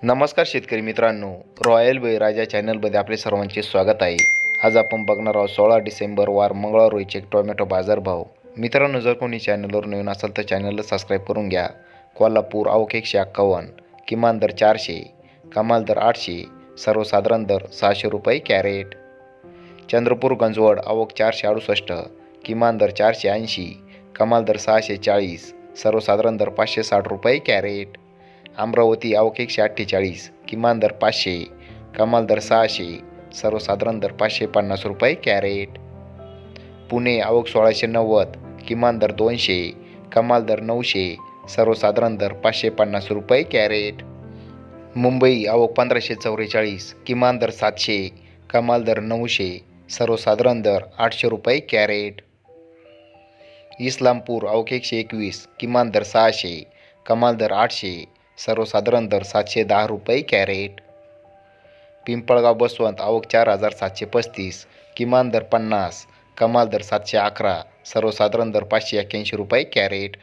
नमस्कार शेतकरी मित्रांनो, रॉयल बळीराजा चॅनलमध्ये आपले सर्वांचे स्वागत आहे. आज आपण बघणार आहोत 16 डिसेंबर वार मंगळवार रोजीचे टोमॅटो बाजारभाव. मित्रांनो, जर कोणी चॅनलवर नवीन असेल तर चॅनलला सबस्क्राईब करून घ्या. कोल्हापूर आवक 151, किमान दर 400, कमाल दर 800, सर्वसाधारण दर 600 रुपये कॅरेट. चंद्रपूर गंजवड आवक 468, किमान दर 480, कमाल दर 640, सर्वसाधारण दर 560 रुपये कॅरेट. अमरावती आवक 148, किमान दर 500, कमाल दर 600, सर्वसाधारण दर 550 रुपये कॅरेट. पुणे आवक 1690, किमान दर 200, कमाल दर 900, सर्वसाधारण दर 550 रुपये कॅरेट. मुंबई आवक 1544, किमान दर 700, कमाल दर 900, सर्वसाधारण दर 800 रुपये कॅरेट. इस्लामपूर आवक 121, किमान दर 600, कमाल दर 800, सर्वसाधारण दर 710 रुपये कॅरेट. पिंपळगाव बसवंत आवक 4735, किमान दर 50, कमाल दर 711, सर्वसाधारण दर 581 रुपये कॅरेट.